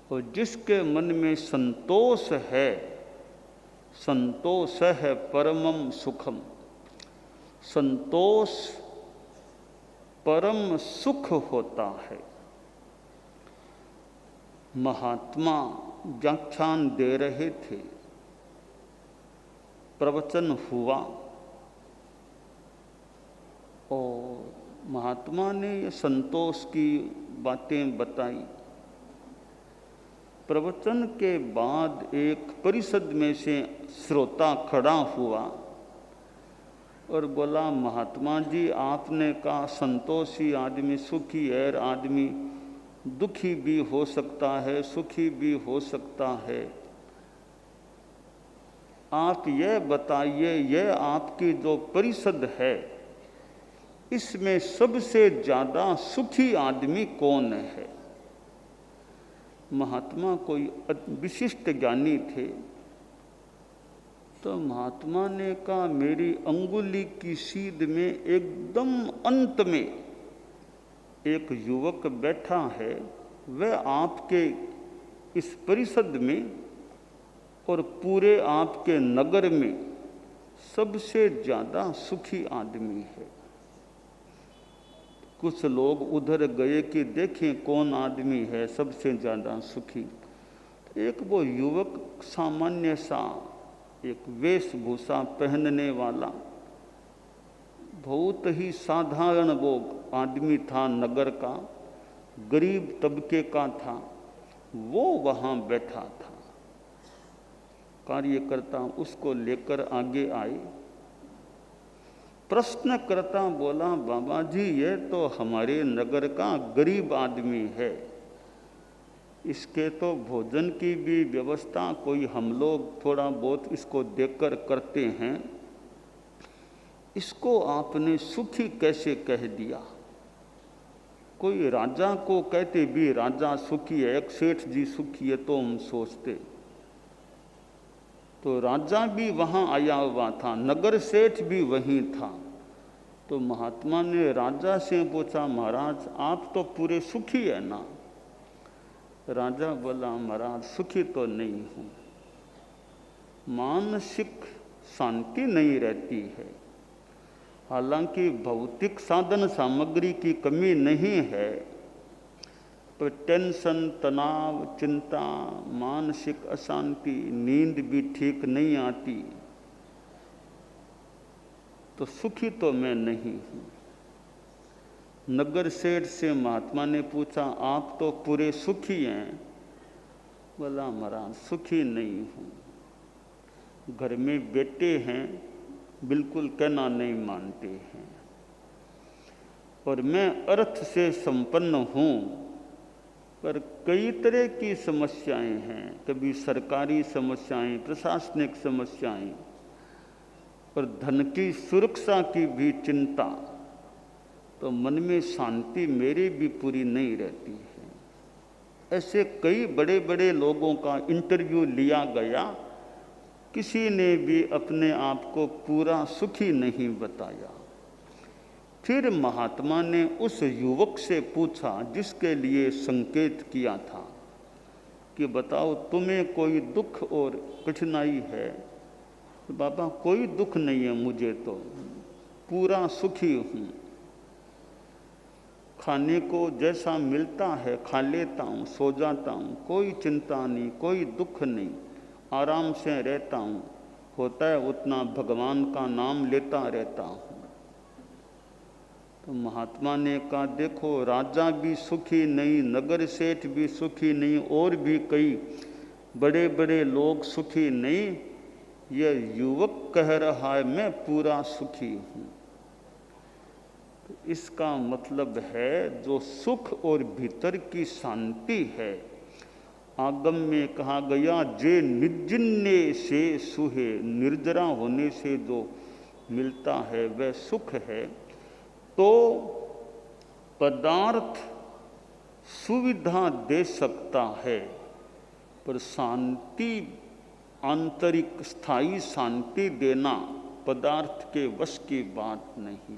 और जिसके मन में संतोष है, संतोष है परमम सुखम, संतोष परम सुख होता है। महात्मा व्याख्यान दे रहे थे, प्रवचन हुआ और महात्मा ने ये संतोष की बातें बताई। प्रवचन के बाद एक परिषद में से श्रोता खड़ा हुआ और बोला, महात्मा जी आपने कहा संतोषी आदमी सुखी है, आदमी दुखी भी हो सकता है, सुखी भी हो सकता है। आप यह बताइए, यह आपकी जो परिषद है इसमें सबसे ज़्यादा सुखी आदमी कौन है? महात्मा कोई विशिष्ट ज्ञानी थे, तो महात्मा ने कहा मेरी अंगुली की सीध में एकदम अंत में एक युवक बैठा है, वह आपके इस परिषद में और पूरे आपके नगर में सबसे ज़्यादा सुखी आदमी है। कुछ लोग उधर गए कि देखें कौन आदमी है सबसे ज़्यादा सुखी। एक वो युवक सामान्य सा एक वेशभूषा पहनने वाला बहुत ही साधारण वो आदमी था, नगर का गरीब तबके का था, वो वहाँ बैठा था। कार्यकर्ता उसको लेकर आगे आए। प्रश्नकर्ता बोला, बाबा जी ये तो हमारे नगर का गरीब आदमी है, इसके तो भोजन की भी व्यवस्था कोई हम लोग थोड़ा बहुत इसको देकर करते हैं, इसको आपने सुखी कैसे कह दिया? कोई राजा को कहते भी राजा सुखी है, एक सेठ जी सुखी है तो हम सोचते। तो राजा भी वहाँ आया हुआ था, नगर सेठ भी वहीं था। तो महात्मा ने राजा से पूछा, महाराज आप तो पूरे सुखी है ना? राजा बोला, महाराज सुखी तो नहीं हूँ, मानसिक शांति नहीं रहती है। हालांकि भौतिक साधन सामग्री की कमी नहीं है, पर टेंशन, तनाव, चिंता, मानसिक अशांति, नींद भी ठीक नहीं आती, तो सुखी तो मैं नहीं हूँ। नगर सेठ से महात्मा ने पूछा, आप तो पूरे सुखी हैं? बोला, महाराज सुखी नहीं हूँ, घर में बेटे हैं बिल्कुल कहना नहीं मानते हैं, और मैं अर्थ से संपन्न हूँ, पर कई तरह की समस्याएं हैं, कभी सरकारी समस्याएं, प्रशासनिक समस्याएं, और धन की सुरक्षा की भी चिंता, तो मन में शांति मेरी भी पूरी नहीं रहती है। ऐसे कई बड़े बड़े लोगों का इंटरव्यू लिया गया, किसी ने भी अपने आप को पूरा सुखी नहीं बताया। फिर महात्मा ने उस युवक से पूछा जिसके लिए संकेत किया था कि बताओ तुम्हें कोई दुख और कठिनाई है? तो बाबा कोई दुख नहीं है मुझे, तो पूरा सुखी हूँ, खाने को जैसा मिलता है खा लेता हूँ, सो जाता हूँ, कोई चिंता नहीं, कोई दुख नहीं, आराम से रहता हूँ, होता है उतना भगवान का नाम लेता रहता हूँ। तो महात्मा ने कहा, देखो राजा भी सुखी नहीं, नगर सेठ भी सुखी नहीं, और भी कई बड़े बड़े लोग सुखी नहीं, यह युवक कह रहा है मैं पूरा सुखी हूँ। तो इसका मतलब है जो सुख और भीतर की शांति है, आगम में कहा गया, जे निर्जिन्ने से सुहे, निर्जरा होने से जो मिलता है वह सुख है। तो पदार्थ सुविधा दे सकता है, पर शांति, आंतरिक स्थायी शांति देना पदार्थ के वश की बात नहीं।